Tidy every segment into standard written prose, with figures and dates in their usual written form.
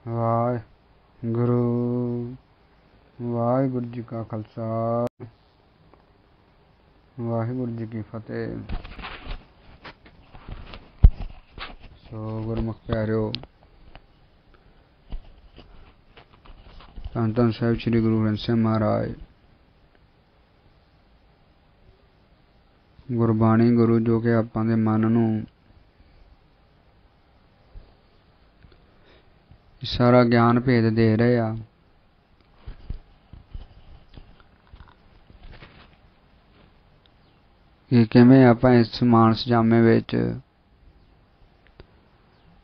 ਵਾਹਿਗੁਰੂ ਵਾਹਿਗੁਰੂ ਜੀ ਕਾ ਖਾਲਸਾ ਵਾਹਿਗੁਰੂ ਜੀ ਕੀ ਫਤਿਹ। ਸੋ ਗੁਰਮੁਖ ਪਿਆਰਿਓ, ਧੰਨ ਧੰਨ ਸਾਹਿਬ ਸ੍ਰੀ ਗੁਰੂ ਗ੍ਰੰਥ ਸਾਹਿਬ ਮਹਾਰਾਜ ਗੁਰਬਾਣੀ ਗੁਰੂ ਜੋ ਕਿ ਆਪਾਂ ਦੇ ਮਨ ਨੂੰ ਸਾਰਾ ਗਿਆਨ ਭੇਦ ਦੇ ਰਹੇ ਆ। ਕਿ ਕਿਵੇਂ ਆਪਾਂ ਇਸ ਮਾਨਸ ਜਾਮੇ ਵਿੱਚ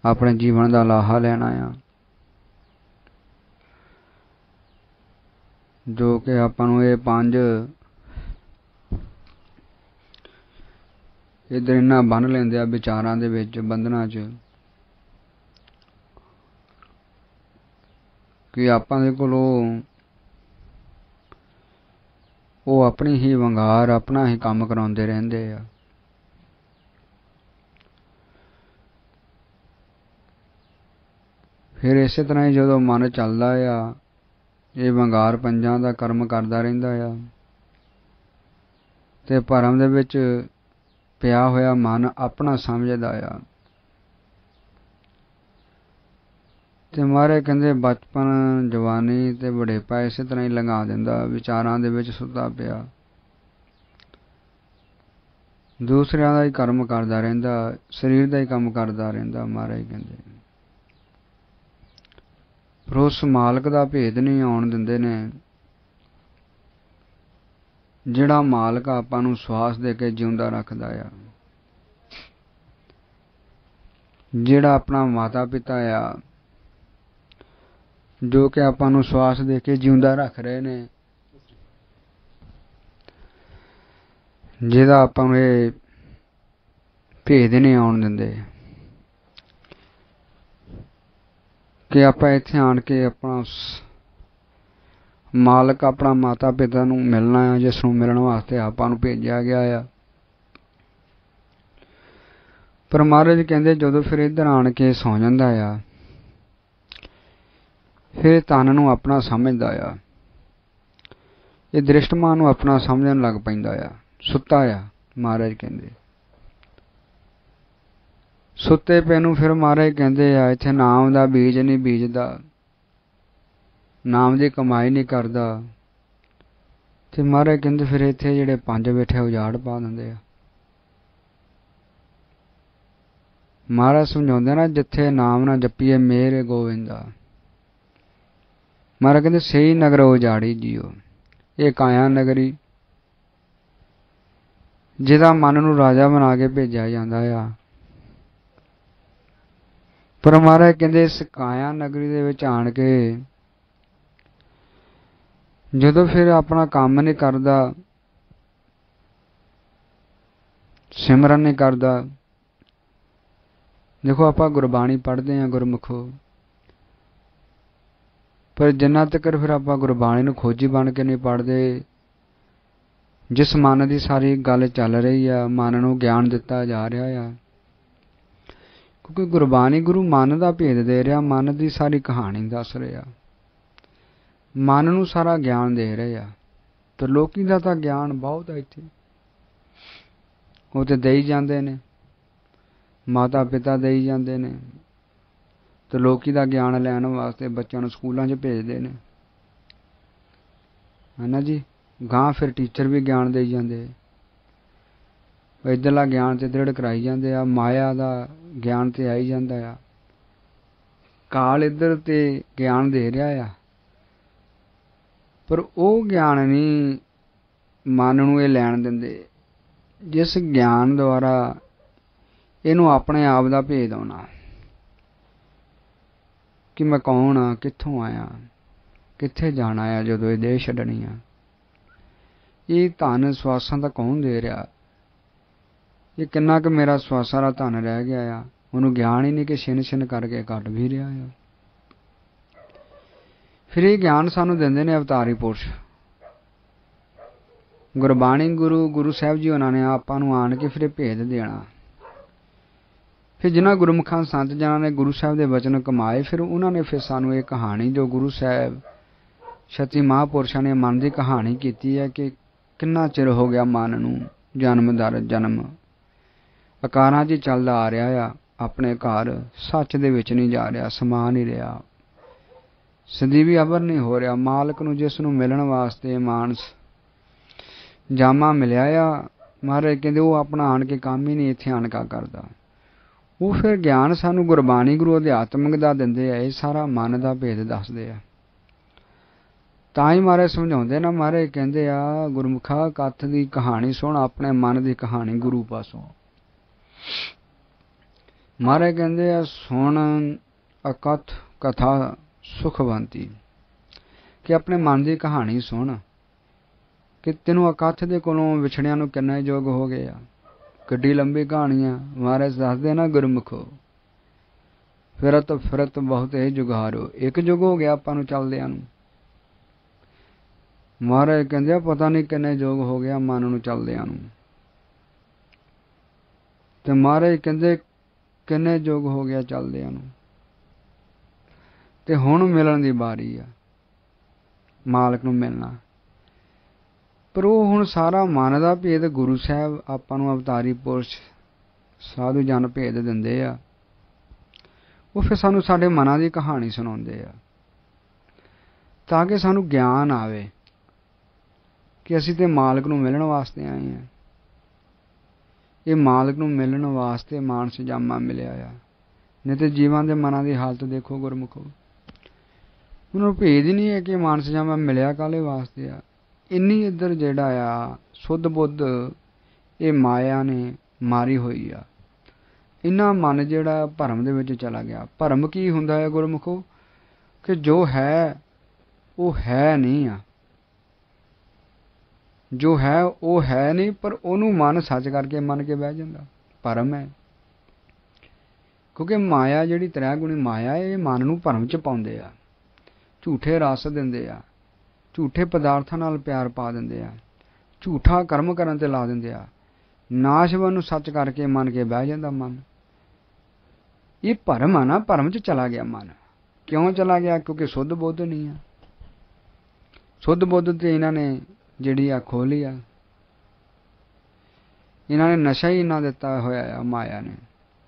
ਆਪਣੇ ਜੀਵਨ ਦਾ ਲਾਹਾ ਲੈਣਾ ਆ, ਜੋ ਕਿ ਆਪਾਂ ਨੂੰ ਇਹ ਪੰਜ ਇੱਧਰ ਇਹਨਾਂ ਬੰਨ ਲੈਂਦੇ ਆ ਵਿਚਾਰਾਂ ਦੇ ਵਿੱਚ, ਬੰਧਨਾਂ 'ਚ, ਕਿ ਆਪਾਂ ਦੇ ਕੋਲੋਂ ਉਹ ਆਪਣੀ ਹੀ ਵੰਗਾਰ, ਆਪਣਾ ਹੀ ਕੰਮ ਕਰਾਉਂਦੇ ਰਹਿੰਦੇ ਆ। ਫਿਰ ਇਸੇ ਤਰ੍ਹਾਂ ਹੀ ਜਦੋਂ ਮਨ ਚੱਲਦਾ ਆ, ਇਹ ਵੰਗਾਰ ਪੰਜਾਂ ਦਾ ਕਰਮ ਕਰਦਾ ਰਹਿੰਦਾ ਆ, ਤੇ ਭਰਮ ਦੇ ਵਿੱਚ ਪਿਆ ਹੋਇਆ ਮਨ ਆਪਣਾ ਸਮਝਦਾ ਆ। ਤੇ ਮਹਾਰਾਜ ਕਹਿੰਦੇ ਬਚਪਨ, ਜਵਾਨੀ ਤੇ ਬੁਢੇਪਾ ਇਸੇ ਤਰ੍ਹਾਂ ਹੀ ਲੰਘਾ ਦਿੰਦਾ, ਵਿਚਾਰਾਂ ਦੇ ਵਿੱਚ ਸੁੱਤਾ ਪਿਆ, ਦੂਸਰਿਆਂ ਦਾ ਹੀ ਕਰਮ ਕਰਦਾ ਰਹਿੰਦਾ, ਸਰੀਰ ਦਾ ਹੀ ਕੰਮ ਕਰਦਾ ਰਹਿੰਦਾ। ਮਹਾਰਾਜ ਕਹਿੰਦੇ ਪਰ ਉਸ ਮਾਲਕ ਦਾ ਭੇਦ ਨਹੀਂ ਆਉਣ ਦਿੰਦੇ ਨੇ, ਜਿਹੜਾ ਮਾਲਕ ਆਪਾਂ ਨੂੰ ਸਵਾਸ ਦੇ ਕੇ ਜਿਉਂਦਾ ਰੱਖਦਾ ਆ, ਜਿਹੜਾ ਆਪਣਾ ਮਾਤਾ ਪਿਤਾ ਆ, ਜੋ ਕਿ ਆਪਾਂ ਨੂੰ ਸਵਾਸ ਦੇ ਕੇ ਜਿਉਂਦਾ ਰੱਖ ਰਹੇ ਨੇ, ਜਿਹਦਾ ਆਪਾਂ ਨੂੰ ਇਹ ਭੇਦ ਨਹੀਂ ਆਉਣ ਦਿੰਦੇ ਕਿ ਆਪਾਂ ਇੱਥੇ ਆਣ ਕੇ ਆਪਣਾ ਮਾਲਕ, ਆਪਣਾ ਮਾਤਾ ਪਿਤਾ ਨੂੰ ਮਿਲਣਾ ਆ, ਜਿਸ ਨੂੰ ਮਿਲਣ ਵਾਸਤੇ ਆਪਾਂ ਨੂੰ ਭੇਜਿਆ ਗਿਆ ਆ। ਪਰ ਮਹਾਰਾਜ ਕਹਿੰਦੇ ਜਦੋਂ ਫਿਰ ਇੱਧਰ ਆਣ ਕੇ ਸੌਂ ਜਾਂਦਾ ਆ, ਫਿਰ ਤਨ ਨੂੰ ਆਪਣਾ ਸਮਝਦਾ ਆ, ਇਹ ਦ੍ਰਿਸ਼ਟਮਾਨ ਨੂੰ ਆਪਣਾ ਸਮਝਣ ਲੱਗ ਪੈਂਦਾ ਆ, ਸੁੱਤਾ ਆ। ਮਹਾਰਾਜ ਕਹਿੰਦੇ ਸੁੱਤੇ ਪਏ ਨੂੰ ਫਿਰ ਮਹਾਰਾਜ ਕਹਿੰਦੇ ਆ, ਇੱਥੇ ਨਾਮ ਦਾ ਬੀਜ ਨਹੀਂ ਬੀਜਦਾ, ਨਾਮ ਦੀ ਕਮਾਈ ਨਹੀਂ ਕਰਦਾ। ਤੇ ਮਹਾਰਾਜ ਕਹਿੰਦੇ ਫਿਰ ਇੱਥੇ ਜਿਹੜੇ ਪੰਜ ਬੈਠੇ ਉਜਾੜ ਪਾ ਦਿੰਦੇ ਆ। ਮਹਾਰਾਜ ਸਮਝਾਉਂਦੇ ਨਾ, ਜਿੱਥੇ ਨਾਮ ਨਾ ਜਪੀਏ ਮੇਰੇ ਗੋਵਿੰਦਾ, ਮਹਾਰਾਜ ਕਹਿੰਦੇ ਸਹੀ ਨਗਰ ਉਜਾੜੀ ਜੀਓ। ਇਹ ਕਾਇਆ ਨਗਰੀ, ਜਿਹਦਾ ਮਨ ਨੂੰ ਰਾਜਾ ਬਣਾ ਕੇ ਭੇਜਿਆ ਜਾਂਦਾ ਆ, ਪਰ ਮਹਾਰਾਜ ਕਹਿੰਦੇ ਇਸ ਕਾਇਆ ਨਗਰੀ ਦੇ ਵਿੱਚ ਆਣ ਕੇ ਜਦੋਂ ਫਿਰ ਆਪਣਾ ਕੰਮ ਨਹੀਂ ਕਰਦਾ, ਸਿਮਰਨ ਨਹੀਂ ਕਰਦਾ। ਦੇਖੋ ਆਪਾਂ ਗੁਰਬਾਣੀ ਪੜ੍ਹਦੇ ਹਾਂ ਗੁਰਮੁਖੋ, ਪਰ ਜਿੰਨਾ ਤੱਕ ਫਿਰ ਆਪਾਂ ਗੁਰਬਾਣੀ ਨੂੰ ਖੋਜੀ ਬਣ ਕੇ ਨਹੀਂ ਪੜ੍ਹਦੇ, ਜਿਸ ਮਨ ਦੀ ਸਾਰੀ ਗੱਲ ਚੱਲ ਰਹੀ ਆ, ਮਨ ਨੂੰ ਗਿਆਨ ਦਿੱਤਾ ਜਾ ਰਿਹਾ ਆ, ਕਿਉਂਕਿ ਗੁਰਬਾਣੀ ਗੁਰੂ ਮਨ ਦਾ ਭੇਦ ਦੇ ਰਿਹਾ, ਮਨ ਦੀ ਸਾਰੀ ਕਹਾਣੀ ਦੱਸ ਰਿਹਾ, ਮਨ ਨੂੰ ਸਾਰਾ ਗਿਆਨ ਦੇ ਰਹੇ ਆ। ਤੇ ਲੋਕੀ ਦਾ ਤਾਂ ਗਿਆਨ ਬਹੁਤ ਹੈ ਇੱਥੇ, ਉਹ ਤੇ ਦੇਈ ਜਾਂਦੇ ਨੇ, ਮਾਤਾ ਪਿਤਾ ਦੇਈ ਜਾਂਦੇ ਨੇ, ਤੇ ਲੋਕੀ ਦਾ ਗਿਆਨ ਲੈਣ ਵਾਸਤੇ ਬੱਚਿਆਂ ਨੂੰ ਸਕੂਲਾਂ 'ਚ ਭੇਜਦੇ ਨੇ, ਹੈ ਨਾ ਜੀ। ਗਾਂ ਫਿਰ ਟੀਚਰ ਵੀ ਗਿਆਨ ਦੇਈ ਜਾਂਦੇ, ਇੱਧਰਲਾ ਗਿਆਨ ਤੇ ਦ੍ਰਿੜ ਕਰਾਈ ਜਾਂਦੇ ਆ, ਮਾਇਆ ਦਾ ਗਿਆਨ ਤੇ ਆਈ ਜਾਂਦਾ ਆ, ਕਾਲ ਇੱਧਰ ਤੇ ਗਿਆਨ ਦੇ ਰਿਹਾ ਆ, ਪਰ ਉਹ ਗਿਆਨ ਨਹੀਂ ਮਨ ਨੂੰ ਇਹ ਲੈਣ ਦਿੰਦੇ, ਜਿਸ ਗਿਆਨ ਦੁਆਰਾ ਇਹਨੂੰ ਆਪਣੇ ਆਪ ਦਾ ਭੇਦ ਆਉਣਾ, ਕਿ ਮੈਂ ਕੌਣ ਆ, ਕਿੱਥੋਂ ਆਇਆ, ਕਿੱਥੇ ਜਾਣਾ ਆ ਜਦੋਂ ਇਹ ਦੇਹ ਛੱਡਣੀ ਆ। ਇਹ ਧਨ ਸਵਾਸਾਂ ਦਾ ਕੌਣ ਦੇ ਰਿਹਾ, ਇਹ ਕਿੰਨਾ ਕੁ ਮੇਰਾ ਸਵਾਸਾਂ ਦਾ ਧਨ ਰਹਿ ਗਿਆ ਆ, ਉਹਨੂੰ ਗਿਆਨ ਹੀ ਨਹੀਂ ਕਿ ਛਿਨ ਛਿਨ ਕਰਕੇ ਘਟ ਵੀ ਰਿਹਾ ਆ। ਫਿਰ ਇਹ ਗਿਆਨ ਸਾਨੂੰ ਦਿੰਦੇ ਨੇ ਅਵਤਾਰੀ ਪੁਰਸ਼, ਗੁਰਬਾਣੀ ਗੁਰੂ ਸਾਹਿਬ ਜੀ ਉਹਨਾਂ ਨੇ ਆਪਾਂ ਨੂੰ ਆਣ ਕੇ ਫਿਰ ਭੇਦ ਦੇਣਾ, फिर जिन्हां गुरमुखां संत जनां ने गुरु साहिब दे वचन कमाए, फिर उन्हां ने फिर सानू ये कहानी जो गुरु साहिब छत्ती महापुरुषां ने मन की कहानी की है कि किन्ना चिर हो गया मन नूं जन्म दर जन्म अकारां 'च चलदा आ रहा आ, अपने घर सच दे विच नहीं जा रहा, समा नहीं रहा, सਦੀवी अबर नहीं हो रहा। मालक नूं जिस नूं मिलण वास्ते मानस जामा मिलिया आ, महाराज कहंदे वो अपना आण के काम ही नहीं इत्थे आण का करदा। वो फिर ज्ञान सानू गुरबाणी गुरु अध्यात्मक दा दिंदे आ, ये सारा मन दा भेद दसदे आ। तां ही महाराज समझाउंदे ना, महाराज कहंदे आ गुरमुखा कथ दी कहानी सुण, अपने मन दी कहानी गुरु पासों। महाराज कहंदे आ सुण अकथ कथा सुखवंती, कि अपने मन की कहानी सुन कि तेनों अकथ दे कोलों विछड़िया नूं किन्ना युग हो गया। किड्डी लंबी कहानी आ। महाराज दसदे ना गुरमुखो फिरत फिरत बहुत ही जुगारो, एक युग हो गया आपां नूं चलदियां नूं। महाराज कहंदे पता नहीं किन्ने युग हो गया मन नूं चलदियां नूं। ते महाराज कहंदे किन्ने युग हो गया चलदियां नूं, ते हुण मिलन दी बारी आ, मालक नूं मिलना। पर वो हुण सारा मन दा भेद गुरु साहिब आपां नूं अवतारी पुरुष साधु जन भेद दिंदे आ। वो फिर सानू साडे मनां दी कहानी सुणाउंदे आ, ताकि सानू ज्ञान आवे कि असीं ते मालक नूं मिलण वास्ते आए हैं। ये मालक नूं मिलण वास्ते मानस जामा मिलिया आ, नहीं ते जीवां दे मनां दी हालत देखो गुरमुखो, उन्हां नूं भेद ही नहीं है कि मानस जामा मिलिया काहले वास्ते आ। इन्नी इधर जिहड़ा आ सुध बुद्ध ये माया ने मारी हुई आ। इन्ना मन जिहड़ा भरम दे विच चला गया। भरम की हुंदा है गुरमुखो, कि जो है वो है नहीं आ, जो है वो है नहीं, पर ओनू मन सच करके मन के बह जांदा, भरम है। क्योंकि माया जिहड़ी त्रै गुणी माया है, ये मन नूं भरम च पाउंदे आ, झूठे रस दिंदे आ, झूठे पदार्थां नाल प्यार पा दिंदे आ, झूठा कर्म करन ते ला दिंदे आ, नाशवन नूं सच करके मन के बह जांदा मन। ये भरम है ना, भरम च चला गया मन। क्यों चला गया? क्योंकि शुद्ध बुद्ध नहीं है। शुद्ध बुद्ध ते इन्हां ने जिहड़ी आ खो ली आ, इन्हां ने नशा ही इन्ना दिता होया है माया ने।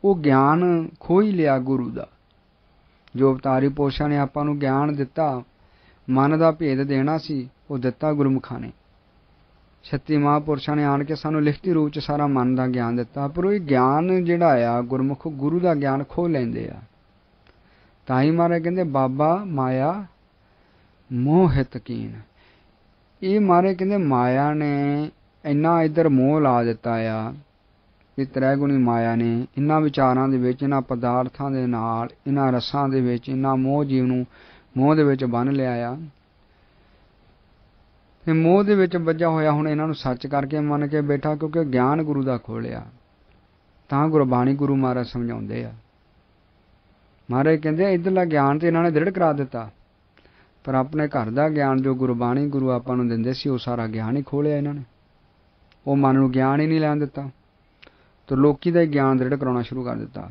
वो ज्ञान खो ही लिया गुरु दा, जो अवतारी पुरुषां ने आपां नूं ज्ञान दिता, मन दा भेद देना सी, वो दिता गुरमुखां ने। 36 महापुरुषां ने आण के सानू लिखती रूप च सारा मन दा ज्ञान दिता, पर वो ज्ञान जिहड़ा आ गुरमुख गुरु दा ज्ञान खो लैंदे आ। तां ही महाराज कहंदे बाबा माया मोह हित कीन। ये महाराज कहंदे माया ने इन्ना इधर मोह ला दिता आ, ये त्रै गुणी माया ने इन्ना विचारां दे विच, इन्ना पदार्थां दे नाल, इन्ना रसां दे विच इन्ना मोह जीव नूं मोह दे विच बन लिया आ। ते मोह दे विच बज्झा होया हुण इन्हां नूं सच करके मन के बैठा, क्योंकि ज्ञान गुरु दा खोलिया। तां गुरबाणी गुरु महाराज समझाउंदे आ। महाराज कहंदे इधरला ज्ञान ते इन्हां ने दृढ़ करा दिता, पर अपने घर दा ज्ञान जो गुरबाणी गुरु आपां नूं दिंदे सी, वो सारा ज्ञान ही खोलिया इन्हां ने। वो मन नूं ज्ञान ही नहीं लैण दिता, तो लोकी दा ज्ञान दृढ़ कराउणा शुरू कर दिता।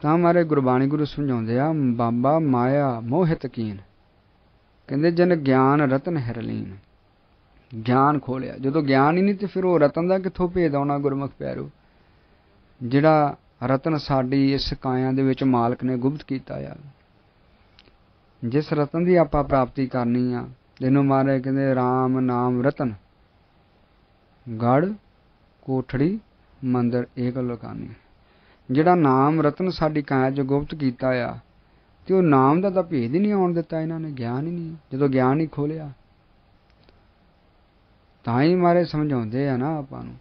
तां महाराज गुरबाणी गुरु समझाउंदे आ बाबा माया मोहित कीन। कहंदे जन ज्ञान रतन हिरलीन। ज्ञान खोलिया, जदों ज्ञान ही नहीं तो फिर वो रतन दा कित्थों भेद आउणा गुरमुख प्यारो। जिहड़ा रतन साडी इस काया दे विच मालक ने गुप्त कीता आ, जिस रतन की आपां प्राप्ति करनी आ, जिन्हों महाराज कहंदे राम नाम रतन गढ़ कोठड़ी मंदिर एक लुकानी। जिहड़ा नाम रतन साडी काया च गुप्त कीता आ, ते वो नाम दा तां भेद ही नहीं आउण दिता इन्हां ने, ज्ञान ही नहीं, जदों ज्ञान ही खोलिया। तां ही महाराज समझाउंदे आ ना आपां नूं,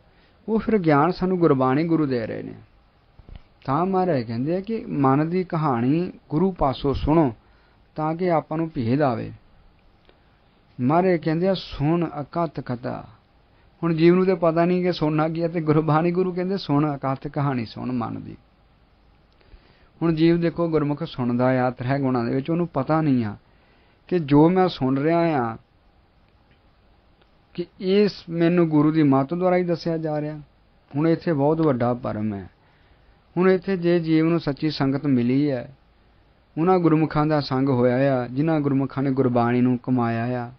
वो फिर ज्ञान सानू गुरबाणी गुरु दे रहे ने। तां महाराज कहंदे आ कि मन दी कहानी गुरु पासों सुणो, तां कि आपां नूं भेद आवे। महाराज कहंदे आ सुण अकथ कथा। हुण जीव नूं ते पता नहीं कि सुनना की है, ते गुरबाणी गुरु कहंदे सुण अकथ कहानी सुण मन दी। हुण जीव देखो गुरमुख सुणदा आ त्रै गुणां दे विच, उहनूं पता नहीं आ कि जो मैं सुन रहा आ कि इस मैनूं गुरु दी मत द्वारा ही दस्सिया जा रहा। हुण इत्थे बहुत वड्डा भरम है। ਹੁਣ ਇੱਥੇ ਜੇ ਜੀਵ ਨੂੰ ਸੱਚੀ ਸੰਗਤ ਮਿਲੀ ਹੈ, ਉਹਨਾਂ ਗੁਰਮੁਖਾਂ ਦਾ ਸੰਗ ਹੋਇਆ ਆ ਜਿਨ੍ਹਾਂ ਗੁਰਮੁਖਾਂ ਨੇ ਗੁਰਬਾਣੀ ਨੂੰ ਕਮਾਇਆ ਆ,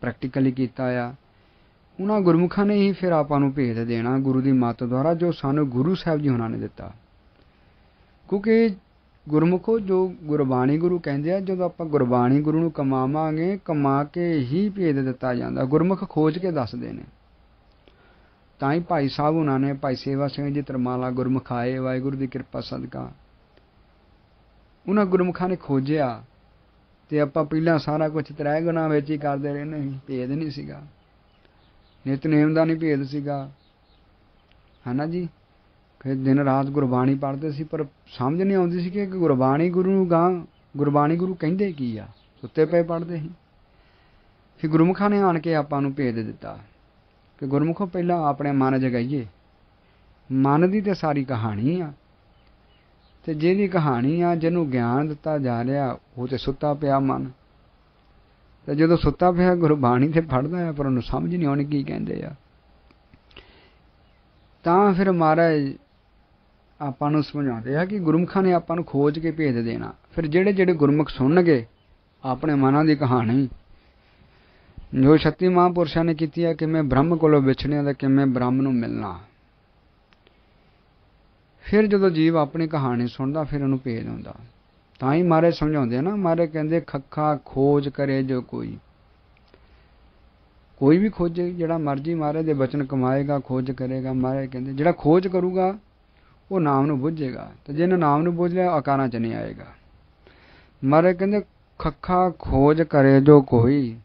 ਪ੍ਰੈਕਟੀਕਲੀ ਕੀਤਾ ਆ, ਉਹਨਾਂ ਗੁਰਮੁਖਾਂ ਨੇ ਹੀ ਫਿਰ ਆਪਾਂ ਨੂੰ ਭੇਦ ਦੇਣਾ ਗੁਰੂ ਦੀ ਮੱਤ ਦੁਆਰਾ, ਜੋ ਸਾਨੂੰ ਗੁਰੂ ਸਾਹਿਬ ਜੀ ਉਹਨਾਂ ਨੇ ਦਿੱਤਾ। ਕਿਉਂਕਿ ਗੁਰਮੁਖੋ ਜੋ ਗੁਰਬਾਣੀ ਗੁਰੂ ਕਹਿੰਦੇ ਆ, ਜਦੋਂ ਆਪਾਂ ਗੁਰਬਾਣੀ ਗੁਰੂ ਨੂੰ ਕਮਾਵਾਂਗੇ, ਕਮਾ ਕੇ ਹੀ ਭੇਦ ਦਿੱਤਾ ਜਾਂਦਾ। ਗੁਰਮੁਖ ਖੋਜ ਕੇ ਦੱਸਦੇ ਨੇ। ਤਾਂ ਹੀ ਭਾਈ ਸਾਹਿਬ ਉਹਨਾਂ ਨੇ, ਭਾਈ ਸੇਵਾ ਸਿੰਘ ਜੀ ਤਰਮਾਲਾ ਗੁਰਮੁਖ ਆਏ, ਵਾਹਿਗੁਰੂ ਦੀ ਕਿਰਪਾ ਸਦਕਾ ਉਹਨਾਂ ਗੁਰਮੁਖਾਂ ਨੇ ਖੋਜਿਆ। ਤੇ ਆਪਾਂ ਪਹਿਲਾਂ ਸਾਰਾ ਕੁਝ ਤ੍ਰੈ ਗੁਣਾ ਵਿੱਚ ਹੀ ਕਰਦੇ ਰਹਿੰਦੇ ਸੀ, ਭੇਦ ਨਹੀਂ ਸੀਗਾ, ਨਿਤਨੇਮ ਦਾ ਨਹੀਂ ਭੇਦ ਸੀਗਾ, ਹੈ ਨਾ ਜੀ। ਫਿਰ ਦਿਨ ਰਾਤ ਗੁਰਬਾਣੀ ਪੜ੍ਹਦੇ ਸੀ, ਪਰ ਸਮਝ ਨਹੀਂ ਆਉਂਦੀ ਸੀ ਕਿ ਗੁਰਬਾਣੀ ਗੁਰੂ ਨੂੰ ਗੁਰਬਾਣੀ ਗੁਰੂ ਕਹਿੰਦੇ ਕੀ ਆ, ਸੁੱਤੇ ਪਏ ਪੜ੍ਹਦੇ ਸੀ। ਫਿਰ ਗੁਰਮੁਖਾਂ ਨੇ ਆਣ ਕੇ ਆਪਾਂ ਨੂੰ ਭੇਦ ਦਿੱਤਾ ਕਿ ਗੁਰਮੁਖੋ ਪਹਿਲਾਂ ਆਪਣੇ ਮਨ ਜਗਾਈਏ। ਮਨ ਦੀ ਤੇ ਸਾਰੀ ਕਹਾਣੀ ਆ, ਤੇ ਜਿਹਦੀ ਕਹਾਣੀ ਆ, ਜਿਹਨੂੰ ਗਿਆਨ ਦਿੱਤਾ ਜਾ ਰਿਹਾ, ਉਹ ਤੇ ਸੁੱਤਾ ਪਿਆ ਮਨ। ਤੇ ਜਦੋਂ ਸੁੱਤਾ ਪਿਆ ਗੁਰਬਾਣੀ ਤੇ ਪੜ੍ਹਦਾ ਆ, ਪਰ ਉਹਨੂੰ ਸਮਝ ਨਹੀਂ ਆਉਣੀ ਕੀ ਕਹਿੰਦੇ ਆ। ਤਾਂ ਫਿਰ ਮਹਾਰਾਜ ਆਪਾਂ ਨੂੰ ਸਮਝਾਉਂਦੇ ਆ ਕਿ ਗੁਰਮੁਖਾਂ ਨੇ ਆਪਾਂ ਨੂੰ ਖੋਜ ਕੇ ਭੇਦ ਦੇਣਾ। ਫਿਰ ਜਿਹੜੇ ਜਿਹੜੇ ਗੁਰਮੁਖ ਸੁਣਨਗੇ ਆਪਣੇ ਮਨਾਂ ਦੀ ਕਹਾਣੀ, ਜੋ 36 ਮਹਾਂਪੁਰਸ਼ਾਂ ਨੇ ਕੀਤੀ ਹੈ, ਕਿਵੇਂ ਬ੍ਰਹਮ ਕੋਲੋਂ ਵਿਛੜਿਆ ਤੇ ਕਿਵੇਂ ਬ੍ਰਹਮ ਨੂੰ ਮਿਲਣਾ। ਫਿਰ ਜਦੋਂ ਜੀਵ ਆਪਣੀ ਕਹਾਣੀ ਸੁਣਦਾ, ਫਿਰ ਉਹਨੂੰ ਭੇਦ ਹੁੰਦਾ। ਤਾਂ ਹੀ ਮਹਾਰਾਜ ਸਮਝਾਉਂਦੇ ਆ ਨਾ, ਮਹਾਰਾਜ ਕਹਿੰਦੇ ਖੱਖਾ ਖੋਜ ਕਰੇ ਜੋ ਕੋਈ ਵੀ ਖੋਜੇ, ਜਿਹੜਾ ਮਰਜੀ ਮਹਾਰਾਜ ਦੇ ਬਚਨ ਕਮਾਏਗਾ, ਖੋਜ ਕਰੇਗਾ। ਮਹਾਰਾਜ ਕਹਿੰਦੇ ਜਿਹੜਾ ਖੋਜ ਕਰੂਗਾ ਉਹ ਨਾਮ ਨੂੰ ਬੁੱਝੇਗਾ, ਤੇ ਜਿਹਨੇ ਨਾਮ ਨੂੰ ਬੁੱਝ ਲਿਆ ਆਕਾਰਾਂ ਚ ਨਹੀਂ ਆਏਗਾ। ਮਹਾਰਾਜ ਕਹਿੰਦੇ ਖੱਖਾ ਖੋਜ ਕਰੇ ਜੋ ਕੋਈ,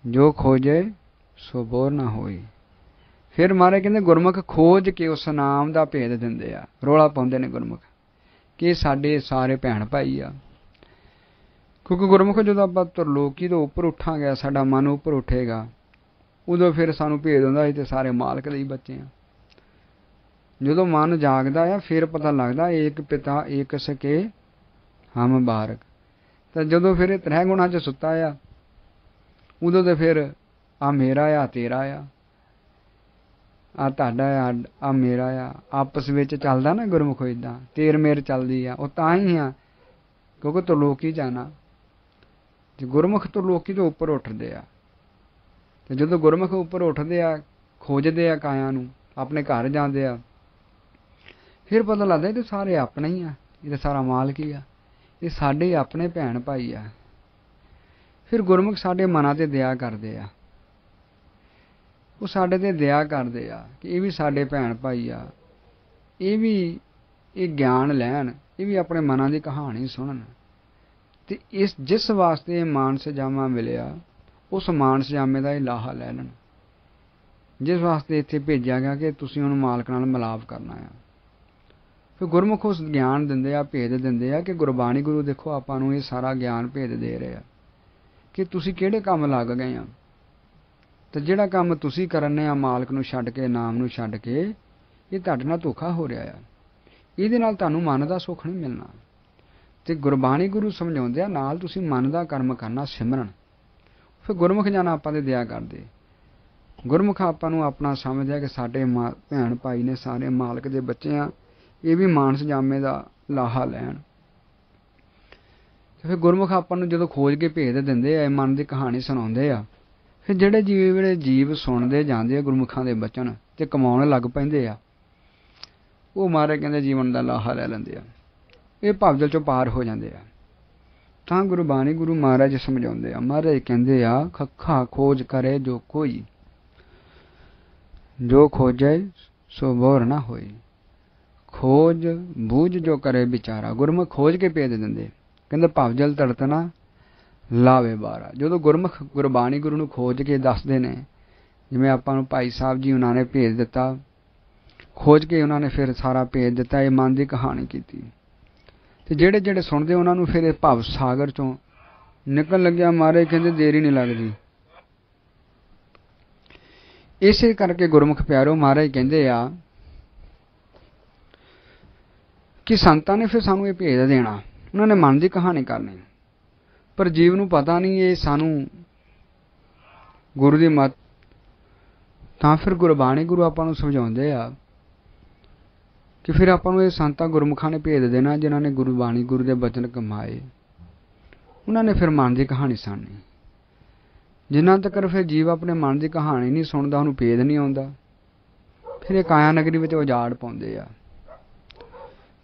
ਜੋ ਖੋਜੇ ਸੋ ਬੋਰ ਨਾ ਹੋਈ। ਫਿਰ ਮਹਾਰਾਜ ਕਹਿੰਦੇ ਗੁਰਮੁਖ ਖੋਜ ਕੇ ਉਸ ਨਾਮ ਦਾ ਭੇਦ ਦਿੰਦੇ ਆ। ਰੌਲਾ ਪਾਉਂਦੇ ਨੇ ਗੁਰਮੁਖ ਕਿ ਸਾਡੇ ਸਾਰੇ ਭੈਣ ਭਾਈ ਆ। ਕਿਉਂਕਿ ਗੁਰਮੁਖ ਜਦੋਂ ਆਪਾਂ ਤਰਲੋਕੀ ਤੋਂ ਉੱਪਰ ਉੱਠਾਂਗੇ, ਸਾਡਾ ਮਨ ਉੱਪਰ ਉੱਠੇਗਾ, ਉਦੋਂ ਫਿਰ ਸਾਨੂੰ ਭੇਦ ਹੁੰਦਾ ਸੀ ਤੇ ਸਾਰੇ ਮਾਲਕ ਦੇ ਹੀ ਬੱਚੇ ਆ। ਜਦੋਂ ਮਨ ਜਾਗਦਾ ਆ, ਫਿਰ ਪਤਾ ਲੱਗਦਾ ਏਕ ਪਿਤਾ ਏਕ ਸਕੇ ਹਮ ਬਾਰਕ। ਤਾਂ ਜਦੋਂ ਫਿਰ ਇਹ ਤ੍ਰੈ ਗੁਣਾਂ 'ਚ ਸੁੱਤਾ ਆ, ਉਦੋਂ ਤੇ ਫਿਰ ਆ ਮੇਰਾ ਆ, ਤੇਰਾ ਆ ਤੁਹਾਡਾ ਆ ਮੇਰਾ ਆ, ਆਪਸ ਵਿੱਚ ਚੱਲਦਾ ਨਾ ਗੁਰਮੁਖ। ਏਦਾਂ ਤੇਰ ਮੇਰ ਚੱਲਦੀ ਆ। ਉਹ ਤਾਂ ਹੀ ਆ ਕਿਉਂਕਿ ਤਰਲੋਕੀ ਜਾਣਾ। ਜੇ ਗੁਰਮੁਖ ਤਰਲੋਕੀ ਤੋਂ ਉੱਪਰ ਉੱਠਦੇ ਆ, ਤੇ ਜਦੋਂ ਗੁਰਮੁਖ ਉੱਪਰ ਉੱਠਦੇ ਆ, ਖੋਜਦੇ ਆ ਕਾਇਆ ਨੂੰ, ਆਪਣੇ ਘਰ ਜਾਂਦੇ ਆ, ਫਿਰ ਪਤਾ ਲੱਗਦਾ ਇਹ ਤਾਂ ਸਾਰੇ ਆਪਣੇ ਹੀ ਆ, ਇਹ ਤਾਂ ਸਾਰਾ ਮਾਲਕ ਹੀ ਆ, ਇਹ ਸਾਡੇ ਆਪਣੇ ਭੈਣ ਭਾਈ ਆ। ਫਿਰ ਗੁਰਮੁਖ ਸਾਡੇ ਮਨਾਂ ਤੇ ਦਇਆ ਕਰਦੇ ਆ, ਉਹ ਸਾਡੇ ਤੇ ਦਇਆ ਕਰਦੇ ਆ ਕਿ ਇਹ ਵੀ ਸਾਡੇ ਭੈਣ ਭਾਈ ਆ, ਇਹ ਵੀ ਇਹ ਗਿਆਨ ਲੈਣ, ਇਹ ਵੀ ਆਪਣੇ ਮਨਾਂ ਦੀ ਕਹਾਣੀ ਸੁਣਨ। ਤੇ ਜਿਸ ਵਾਸਤੇ ਇਹ ਮਾਨਸ ਜਾਮਾ ਮਿਲਿਆ, ਉਸ ਮਾਨਸ ਜਾਮੇ ਦਾ ਇਹ ਲਾਹਾ ਲੈ ਲੈਣ, ਜਿਸ ਵਾਸਤੇ ਇੱਥੇ ਭੇਜਿਆ ਗਿਆ ਕਿ ਤੁਸੀਂ ਉਹਨੂੰ ਮਾਲਕ ਨਾਲ ਮਿਲਾਪ ਕਰਨਾ ਆ। ਫਿਰ ਗੁਰਮੁਖ ਉਸ ਗਿਆਨ ਦਿੰਦੇ ਆ, ਭੇਦ ਦਿੰਦੇ ਆ ਕਿ ਗੁਰਬਾਣੀ ਗੁਰੂ ਦੇਖੋ ਆਪਾਂ ਨੂੰ ਇਹ ਸਾਰਾ ਗਿਆਨ ਭੇਦ ਦੇ ਰਹੇ ਆ ਕਿ ਤੁਸੀਂ ਕਿਹੜੇ ਕੰਮ ਲੱਗ ਗਏ ਆ। ਤੇ ਜਿਹੜਾ ਕੰਮ ਤੁਸੀਂ ਕਰਨੇ ਆ ਮਾਲਕ ਨੂੰ ਛੱਡ ਕੇ, ਨਾਮ ਨੂੰ ਛੱਡ ਕੇ, ਇਹ ਤੁਹਾਡੇ ਨਾਲ ਧੋਖਾ ਹੋ ਰਿਹਾ ਆ। ਇਹਦੇ ਨਾਲ ਤੁਹਾਨੂੰ ਮਨ ਦਾ ਸੁੱਖ ਨਹੀਂ ਮਿਲਣਾ। ਤੇ ਗੁਰਬਾਣੀ ਗੁਰੂ ਸਮਝਾਉਂਦੇ ਆ ਨਾਲ ਤੁਸੀਂ ਮਨ ਦਾ ਕਰਮ ਕਰਨਾ, ਸਿਮਰਨ। ਫਿਰ ਗੁਰਮੁਖ ਜਾਣਾ ਆਪਾਂ ਤੇ ਦਇਆ ਕਰਦੇ। ਗੁਰਮੁਖ ਆਪਾਂ ਨੂੰ ਆਪਣਾ ਸਮਝਦਾ ਕਿ ਸਾਡੇ ਭੈਣ ਭਾਈ ਨੇ, ਸਾਰੇ ਮਾਲਕ ਦੇ ਬੱਚੇ ਆ, ਇਹ ਵੀ ਮਾਨਸ ਜਾਮੇ ਦਾ ਲਾਹਾ ਲੈਣ। ਤੇ ਫਿਰ ਗੁਰਮੁਖ ਆਪਾਂ ਨੂੰ ਜਦੋਂ ਖੋਜ ਕੇ ਭੇਦ ਦਿੰਦੇ ਆ, ਮਨ ਦੀ ਕਹਾਣੀ ਸੁਣਾਉਂਦੇ ਆ, ਫਿਰ ਜਿਹੜੇ ਜੀਵ ਸੁਣਦੇ ਜਾਂਦੇ ਆ ਗੁਰਮੁਖਾਂ ਦੇ ਬਚਨ ਤੇ ਕਮਾਉਣ ਲੱਗ ਪੈਂਦੇ ਆ, ਉਹ ਮਹਾਰਾਜ ਕਹਿੰਦੇ ਜੀਵਨ ਦਾ ਲਾਹਾ ਲੈ ਲੈਂਦੇ ਆ, ਇਹ ਭਵਜਲ ਚੋਂ ਪਾਰ ਹੋ ਜਾਂਦੇ ਆ। ਤਾਂ ਗੁਰਬਾਣੀ ਗੁਰੂ ਮਹਾਰਾਜ ਸਮਝਾਉਂਦੇ ਆ। ਮਹਾਰਾਜ ਕਹਿੰਦੇ ਆ ਖੱਖਾ ਖੋਜ ਕਰੇ ਜੋ ਕੋਈ, ਜੋ ਖੋਜੇ ਸੋ ਬੋਰ ਨਾ ਹੋਈ। ਖੋਜ ਬੂਝ ਜੋ ਕਰੇ ਵਿਚਾਰਾ। ਗੁਰਮੁਖ ਖੋਜ ਕੇ ਭੇਦ ਦਿੰਦੇ, ਕਹਿੰਦੇ ਭਵਜਲ ਤੜਤਨਾ ਲਾਵੇ ਬਾਰਾ। ਜਦੋਂ ਗੁਰਮੁਖ ਗੁਰਬਾਣੀ ਗੁਰੂ ਨੂੰ ਖੋਜ ਕੇ ਦੱਸਦੇ ਨੇ, ਜਿਵੇਂ ਆਪਾਂ ਨੂੰ ਭਾਈ ਸਾਹਿਬ ਜੀ ਉਹਨਾਂ ਨੇ ਭੇਜ ਦਿੱਤਾ, ਖੋਜ ਕੇ ਉਹਨਾਂ ਨੇ ਫਿਰ ਸਾਰਾ ਭੇਜ ਦਿੱਤਾ, ਇਹ ਮਨ ਦੀ ਕਹਾਣੀ ਕੀਤੀ। ਤੇ ਜਿਹੜੇ ਜਿਹੜੇ ਸੁਣਦੇ ਉਹਨਾਂ ਨੂੰ ਫਿਰ ਇਹ ਭਵ ਸਾਗਰ ਚੋਂ ਨਿਕਲ ਲੱਗਿਆ। ਮਹਾਰਾਜ ਕਹਿੰਦੇ ਦੇਰੀ ਨਹੀਂ ਲੱਗਦੀ। ਇਸੇ ਕਰਕੇ ਗੁਰਮੁਖ ਪਿਆਰੋ ਮਹਾਰਾਜ ਕਹਿੰਦੇ ਆ ਕਿ ਸੰਤਾਂ ਨੇ ਫਿਰ ਸਾਨੂੰ ਇਹ ਭੇਜ ਦੇਣਾ, ਉਹਨਾਂ ਨੇ ਮਨ ਦੀ ਕਹਾਣੀ ਕਰਨੀ, ਪਰ ਜੀਵ ਨੂੰ ਪਤਾ ਨਹੀਂ ਇਹ ਸਾਨੂੰ ਗੁਰੂ ਦੀ ਮੱਤ। ਤਾਂ ਫਿਰ ਗੁਰਬਾਣੀ ਗੁਰੂ ਆਪਾਂ ਨੂੰ ਸਮਝਾਉਂਦੇ ਆ कि फिर आपां नूं इह संतां गुरमुखां ने भेद देना जिन्हां ने गुरबाणी गुरु दे बचन कमाए, उन्हां ने फिर मन की कहानी सुणनी। जिन्ना तक फिर जीव अपने मन की कहानी नहीं सुनता, उन्होंने भेद नहीं आता, फिर काया नगरी में उजाड़ पाउंदे आ।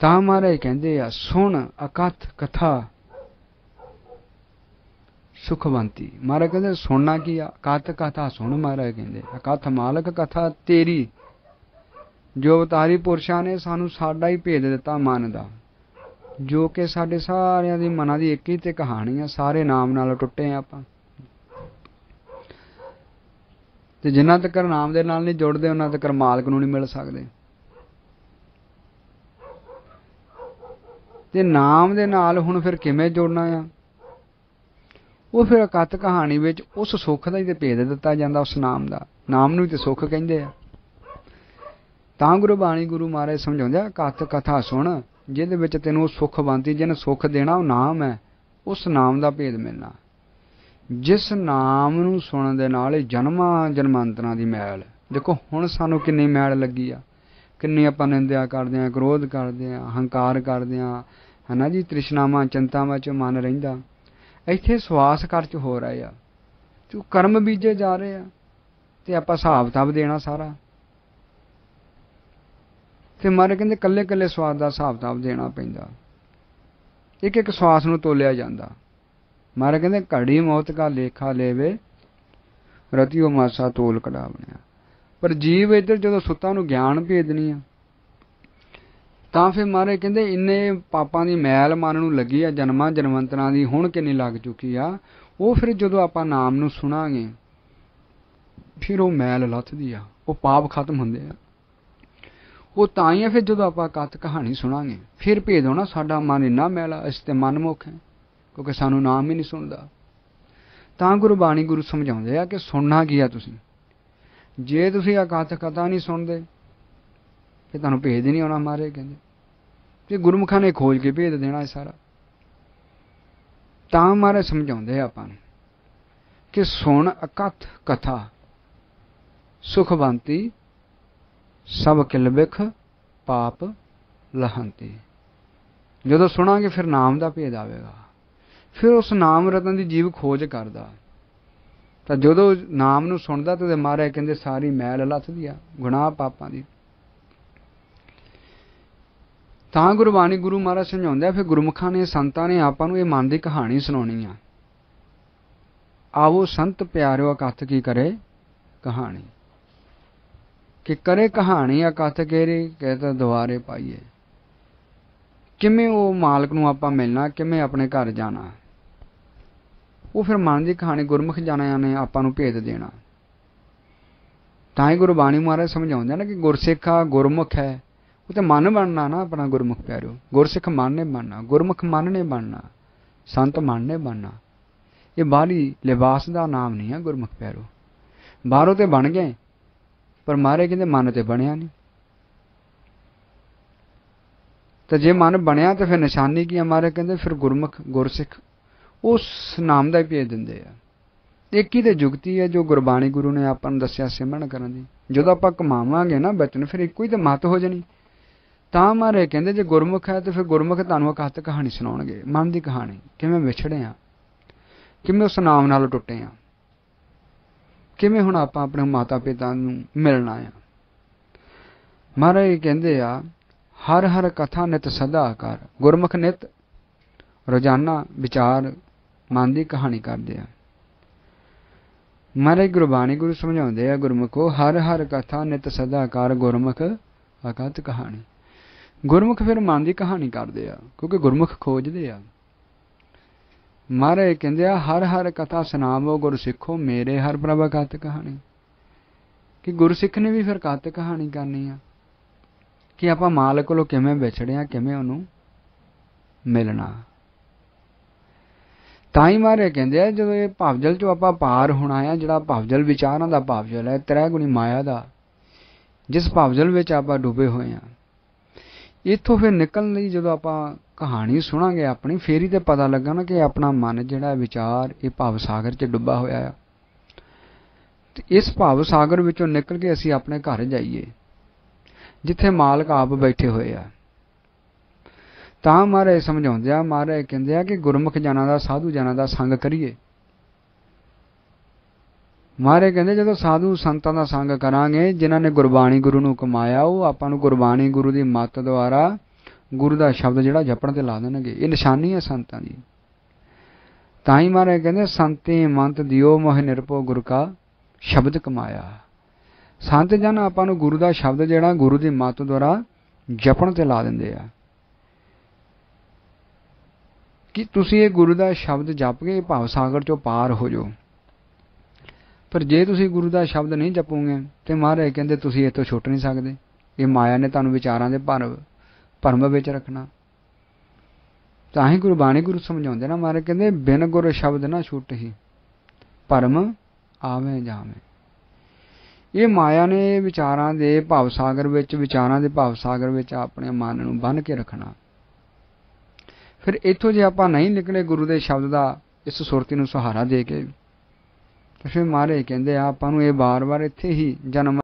तां महाराज कहंदे आ सुन अकथ कथा सुखवंती। महाराज कहते सुनना की आ, कथ कथा सुन। महाराज कहते अकथ मालक कथा तेरी, जो अवतारी पुरुषां ने सानू साडा ही भेद दिता मन का, जो कि साडे सारियां दी मनां दी एक ही ते कहानी आ। सारे नाम नाल टुटे आपां, ते जिन्ना तक नाम दे नाल नहीं जुड़दे उन्ना तक मालक नूं नहीं मिल सकदे। ते नाम दे नाल हुण फिर किवें जुड़ना आ? वो फिर अकथ कहानी विच उस सुख दा ही ते भेद दिता जांदा, उस नाम दा। नाम नूं ते सुख कहिंदे आ। तां गुरबाणी गुरु महाराज समझाउंदे आ कथ कथा सुण, जिहदे विच तैनूं सुख बनती, जिहने सुख देना वो नाम है, उस नाम दा भेद मिलना। जिस नाम नूं सुणन दे नाल जन्मां जन्मांतरां दी मैल, देखो हुण सानूं किन्नी मैल लगी आ, किन्नी आपां निंदिया करदे आ, क्रोध करदे आ, हंकार करदे आ, है ना जी, तृष्णावां चिंतावां च मन रहिंदा। ਇੱਥੇ ਸਵਾਸ ਖਰਚ ਹੋ ਰਹੇ ਆ, ਤੇ ਕਰਮ ਬੀਜੇ ਜਾ ਰਹੇ ਆ, ਤੇ ਆਪਾਂ ਹਿਸਾਬ ਕਿਤਾਬ ਦੇਣਾ ਸਾਰਾ। ਤੇ ਮਾਰੇ ਕਹਿੰਦੇ ਕੱਲੇ ਕੱਲੇ ਸਵਾਸ ਦਾ ਹਿਸਾਬ ਕਿਤਾਬ ਦੇਣਾ ਪੈਂਦਾ, ਇੱਕ ਇੱਕ ਸਵਾਸ ਨੂੰ ਤੋਲਿਆ ਜਾਂਦਾ। ਮਾਰੇ ਕਹਿੰਦੇ ਘੜੀ ਮੌਤ ਕਾ ਲੇਖਾ ਲੇਵੇ, ਰਤੀਓ ਮਾਸਾ ਤੋਲ ਕਢਾਵਣਿਆ। ਪਰ ਜੀਵ ਇੱਧਰ ਜਦੋਂ ਸੁੱਤਾ ਨੂੰ ਗਿਆਨ ਭੇਦਣੀ ਆ, ਤਾਂ ਫਿਰ ਮਹਾਰਾਜ ਕਹਿੰਦੇ ਇੰਨੇ ਪਾਪਾਂ ਦੀ ਮੈਲ ਮਨ ਨੂੰ ਲੱਗੀ ਆ, ਜਨਮਾਂ ਜਨਮੰਤਰਾਂ ਦੀ ਹੁਣ ਕਿੰਨੀ ਲੱਗ ਚੁੱਕੀ ਆ। ਉਹ ਫਿਰ ਜਦੋਂ ਆਪਾਂ ਨਾਮ ਨੂੰ ਸੁਣਾਂਗੇ ਫਿਰ ਉਹ ਮੈਲ ਲੱਥਦੀ ਆ, ਉਹ ਪਾਪ ਖਤਮ ਹੁੰਦੇ ਆ। ਉਹ ਤਾਂ ਹੀ ਆ ਫਿਰ ਜਦੋਂ ਆਪਾਂ ਕਥ ਕਹਾਣੀ ਸੁਣਾਂਗੇ ਫਿਰ ਭੇਦ ਹੋਣਾ, ਸਾਡਾ ਮਨ ਇੰਨਾ ਮੈਲਾ, ਅਸੀਂ ਤੇ ਮਨਮੁਖ ਹੈ, ਕਿਉਂਕਿ ਸਾਨੂੰ ਨਾਮ ਹੀ ਨਹੀਂ ਸੁਣਦਾ। ਤਾਂ ਗੁਰਬਾਣੀ ਗੁਰੂ ਸਮਝਾਉਂਦੇ ਆ ਕਿ ਸੁਣਨਾ ਕੀ ਆ ਤੁਸੀਂ। ਜੇ ਤੁਸੀਂ ਆ ਕਥ ਕਥਾ ਨਹੀਂ ਸੁਣਦੇ ਫਿਰ ਤੁਹਾਨੂੰ ਭੇਦ ਹੀ ਨਹੀਂ ਆਉਣਾ। ਮਹਾਰਾਜ ਕਹਿੰਦੇ ਤੇ ਗੁਰਮੁਖਾਂ ਨੇ ਖੋਜ ਕੇ ਭੇਦ ਦੇਣਾ ਸਾਰਾ। ਤਾਂ ਮਹਾਰਾਜ ਸਮਝਾਉਂਦੇ ਆਪਾਂ ਨੂੰ ਕਿ ਸੁਣ ਅਕਥ ਕਥਾ ਸੁਖਵੰਤੀ, ਸਭ ਕਿਲ ਬਿਖ ਪਾਪ ਲਹੰਤੀ। ਜਦੋਂ ਸੁਣਾਂਗੇ ਫਿਰ ਨਾਮ ਦਾ ਭੇਦ ਆਵੇਗਾ, ਫਿਰ ਉਸ ਨਾਮ ਰਤਨ ਦੀ ਜੀਵ ਖੋਜ ਕਰਦਾ। ਤਾਂ ਜਦੋਂ ਨਾਮ ਨੂੰ ਸੁਣਦਾ ਤੇ ਮਹਾਰਾਜ ਕਹਿੰਦੇ ਸਾਰੀ ਮੈਲ ਲੱਥਦੀ ਆ, ਗੁਨਾਹ ਪਾਪਾਂ ਦੀ। ਤਾਂ ਗੁਰਬਾਣੀ ਗੁਰੂ ਮਹਾਰਾਜ ਸਮਝਾਉਂਦੇ ਆ, ਫਿਰ ਗੁਰਮੁਖਾਂ ਨੇ ਸੰਤਾਂ ਨੇ ਆਪਾਂ ਨੂੰ ਇਹ ਮਨ ਦੀ ਕਹਾਣੀ ਸੁਣਾਉਣੀ ਆ। ਆਵੋ ਸੰਤ ਪਿਆਰਿਓ ਅਕਥ ਕੀ ਕਰੇ ਕਹਾਣੀ, ਕਿ ਕਰੇ ਕਹਾਣੀ ਅਕਥ ਕੇਰੀ ਕਹਿਤਾ ਦੁਆਰੇ ਪਾਈਏ। ਕਿਵੇਂ ਉਹ ਮਾਲਕ ਨੂੰ ਆਪਾਂ ਮਿਲਣਾ, ਕਿਵੇਂ ਆਪਣੇ ਘਰ ਜਾਣਾ, ਉਹ ਫਿਰ ਮਨ ਦੀ ਕਹਾਣੀ ਗੁਰਮੁਖ ਜਾਣਿਆਂ ਨੇ ਆਪਾਂ ਨੂੰ ਭੇਦ ਦੇਣਾ। ਤਾਂ ਹੀ ਗੁਰਬਾਣੀ ਮਹਾਰਾਜ ਸਮਝਾਉਂਦੇ ਨਾ ਕਿ ਗੁਰਸਿੱਖ ਆ ਗੁਰਮੁਖ ਹੈ, ਉਹ ਤੇ ਮਨ ਬਣਨਾ ਨਾ ਆਪਣਾ। ਗੁਰਮੁਖ ਪਿਆਰਿਓ, ਗੁਰਸਿੱਖ ਮਨ ਨੇ ਬਣਨਾ, ਗੁਰਮੁਖ ਮਨ ਨੇ ਬਣਨਾ, ਸੰਤ ਮਨ ਨੇ ਬਣਨਾ। ਇਹ ਬਾਹਰੀ ਲਿਬਾਸ ਦਾ ਨਾਮ ਨਹੀਂ ਹੈ ਗੁਰਮੁਖ ਪਿਆਰਿਓ। ਬਾਹਰੋਂ ਤੇ ਬਣ ਗਏ ਪਰ ਮਹਾਰਾਜ ਕਹਿੰਦੇ ਮਨ ਤੇ ਬਣਿਆ ਨਹੀਂ। ਤਾਂ ਜੇ ਮਨ ਬਣਿਆ ਤਾਂ ਫਿਰ ਨਿਸ਼ਾਨੀ ਕੀ ਆ? ਮਹਾਰਾਜ ਕਹਿੰਦੇ ਫਿਰ ਗੁਰਮੁਖ ਗੁਰਸਿੱਖ ਉਸ ਨਾਮ ਦਾ ਹੀ ਭੇਜ ਦਿੰਦੇ ਆ। ਇੱਕ ਹੀ ਤੇ ਜੁਗਤੀ ਹੈ ਜੋ ਗੁਰਬਾਣੀ ਗੁਰੂ ਨੇ ਆਪਾਂ ਨੂੰ ਦੱਸਿਆ ਸਿਮਰਨ ਕਰਨ ਦੀ। ਜਦੋਂ ਆਪਾਂ ਕਮਾਵਾਂਗੇ ਨਾ ਬਚਨ ਫਿਰ ਇੱਕੋ ਹੀ ਤਾਂ ਮੱਤ ਹੋ ਜਾਣੀ। ਤਾਂ ਮਹਾਰਾਜ ਕਹਿੰਦੇ ਜੇ ਗੁਰਮੁਖ ਹੈ ਤੇ ਫਿਰ ਗੁਰਮੁਖ ਤੁਹਾਨੂੰ ਅਕਥ ਕਹਾਣੀ ਸੁਣਾਉਣਗੇ, ਮਨ ਦੀ ਕਹਾਣੀ, ਕਿਵੇਂ ਵਿਛੜੇ ਆ, ਕਿਵੇਂ ਉਸ ਨਾਮ ਨਾਲ ਟੁੱਟੇ ਆ, ਕਿਵੇਂ ਹੁਣ ਆਪਾਂ ਆਪਣੇ ਮਾਤਾ ਪਿਤਾ ਨੂੰ ਮਿਲਣਾ ਆ। ਮਹਾਰਾਜ ਕਹਿੰਦੇ ਆ ਹਰ ਹਰ ਕਥਾ ਨਿਤ ਸਦਾ ਕਰ। ਗੁਰਮੁਖ ਨਿਤ ਰੋਜ਼ਾਨਾ ਵਿਚਾਰ ਮਨ ਦੀ ਕਹਾਣੀ ਕਰਦੇ ਆ। ਮਹਾਰਾਜ ਗੁਰਬਾਣੀ ਗੁਰੂ ਸਮਝਾਉਂਦੇ ਆ ਗੁਰਮੁਖੋ ਹਰ ਹਰ ਕਥਾ ਨਿਤ ਸਦਾ ਕਰ, ਗੁਰਮੁਖ ਅਕਥ ਕਹਾਣੀ। ਗੁਰਮੁਖ ਫਿਰ ਮਨ ਦੀ ਕਹਾਣੀ ਕਰਦੇ ਆ ਕਿਉਂਕਿ ਗੁਰਮੁਖ ਖੋਜਦੇ ਆ। ਮਹਾਰਾਜ ਕਹਿੰਦੇ ਆ ਹਰ ਹਰ ਕਥਾ ਸੁਣਾਵੋ ਗੁਰਸਿੱਖੋ ਮੇਰੇ ਹਰ ਪ੍ਰਭ ਅਕਥ ਕਹਾਣੀ। ਕਿ ਗੁਰਸਿੱਖ ਨੇ ਵੀ ਫਿਰ ਕਥ ਕਹਾਣੀ ਕਰਨੀ ਆ ਕਿ ਆਪਾਂ ਮਾਲਕ ਕੋਲੋਂ ਕਿਵੇਂ ਵਿਛੜੇ ਆ, ਕਿਵੇਂ ਉਹਨੂੰ ਮਿਲਣਾ। ਤਾਂ ਹੀ ਮਹਾਰਾਜ ਕਹਿੰਦੇ ਆ ਜਦੋਂ ਇਹ ਭਵਜਲ ਚੋਂ ਆਪਾਂ ਪਾਰ ਹੋਣਾ ਆ, ਜਿਹੜਾ ਭਵਜਲ ਵਿਚਾਰਾਂ ਦਾ ਭਵਜਲ ਹੈ, ਤ੍ਰੈ ਗੁਣੀ ਮਾਇਆ ਦਾ, ਜਿਸ ਭਵਜਲ ਵਿੱਚ ਆਪਾਂ ਡੁੱਬੇ ਹੋਏ ਆ, ਇੱਥੋਂ ਫਿਰ ਨਿਕਲਣ ਲਈ ਜਦੋਂ ਆਪਾਂ ਕਹਾਣੀ ਸੁਣਾਂਗੇ ਆਪਣੀ, ਫੇਰ ਹੀ ਤੇ ਪਤਾ ਲੱਗਾ ਨਾ ਕਿ ਆਪਣਾ ਮਨ ਜਿਹੜਾ ਵਿਚਾਰ ਇਹ ਭਵ ਸਾਗਰ 'ਚ ਡੁੱਬਾ ਹੋਇਆ ਆ। ਤੇ ਇਸ ਭਵ ਸਾਗਰ ਵਿੱਚੋਂ ਨਿਕਲ ਕੇ ਅਸੀਂ ਆਪਣੇ ਘਰ ਜਾਈਏ। जिथे मालक आप बैठे हुए आ। तां महाराज समझाउंदे आ, महाराज कहंदे आ कि गुरमुख जनां दा साधु जनां दा संग करिए। महाराज कहंदे जदों साधु संतां दा संग करांगे, जिन्हां ने गुरबाणी गुरु नूं कमाया, ਉਹ ਆਪਾਂ ਨੂੰ गुरबाणी गुरु ਦੀ ਮੱਤ ਦੁਆਰਾ गुरु ਦਾ शब्द ਜਿਹੜਾ ਜਪਣ ਤੇ ਲਾ ਦੇਣਗੇ। ਇਹ ਨਿਸ਼ਾਨੀ ਹੈ ਸੰਤਾਂ ਦੀ। ਤਾਂ ਹੀ महाराज ਕਹਿੰਦੇ ਸੰਤੇ ਮੰਤ ਦਿਓ ਮੋਹ ਨਿਰਭਉ ਗੁਰ ਕਾ ਸ਼ਬਦ ਕਮਾਇਆ। ਸੰਤ ਜਨ ਆਪਾਂ ਨੂੰ ਗੁਰੂ ਦਾ ਸ਼ਬਦ ਜਿਹੜਾ ਗੁਰੂ ਦੀ ਮੱਤ ਦੁਆਰਾ ਜਪਣ ਤੇ ਲਾ ਦਿੰਦੇ ਆ ਕਿ ਤੁਸੀਂ ਇਹ ਗੁਰੂ ਦਾ ਸ਼ਬਦ ਜਪ ਕੇ ਭਾਵ ਸਾਗਰ ਚੋਂ ਪਾਰ ਹੋ ਜਾਓ। ਪਰ ਜੇ ਤੁਸੀਂ ਗੁਰੂ ਦਾ ਸ਼ਬਦ ਨਹੀਂ ਜਪੋਗੇ ਤੇ ਮਹਾਰਾਜ ਕਹਿੰਦੇ ਤੁਸੀਂ ਇੱਥੋਂ ਛੁੱਟ ਨਹੀਂ ਸਕਦੇ। ਇਹ ਮਾਇਆ ਨੇ ਤੁਹਾਨੂੰ ਵਿਚਾਰਾਂ ਦੇ ਭਰਮ ਵਿੱਚ ਰੱਖਣਾ। ਤਾਂ ਹੀ ਗੁਰਬਾਣੀ ਗੁਰੂ ਸਮਝਾਉਂਦੇ ਨਾ, ਮਹਾਰਾਜ ਕਹਿੰਦੇ ਬਿਨ ਗੁਰ ਸ਼ਬਦ ਨਾ ਛੁੱਟਹੀ ਭਰਮ ਆਵੇਂ ਜਾਵੇਂ। ਇਹ ਮਾਇਆ ਨੇ ਵਿਚਾਰਾਂ ਦੇ ਭਾਵ ਸਾਗਰ ਵਿੱਚ ਆਪਣੇ ਮਨ ਨੂੰ ਬੰਨ੍ਹ ਕੇ ਰੱਖਣਾ। ਫਿਰ ਇੱਥੋਂ ਜੇ ਆਪਾਂ ਨਹੀਂ ਨਿਕਲੇ ਗੁਰੂ ਦੇ ਸ਼ਬਦ ਦਾ ਇਸ ਸੁਰਤੀ ਨੂੰ ਸਹਾਰਾ ਦੇ ਕੇ, ਤੇ ਫਿਰ ਮਹਾਰਾਜ ਕਹਿੰਦੇ ਆ ਆਪਾਂ ਨੂੰ ਇਹ ਵਾਰ-ਵਾਰ ਇੱਥੇ ਹੀ ਜਨਮ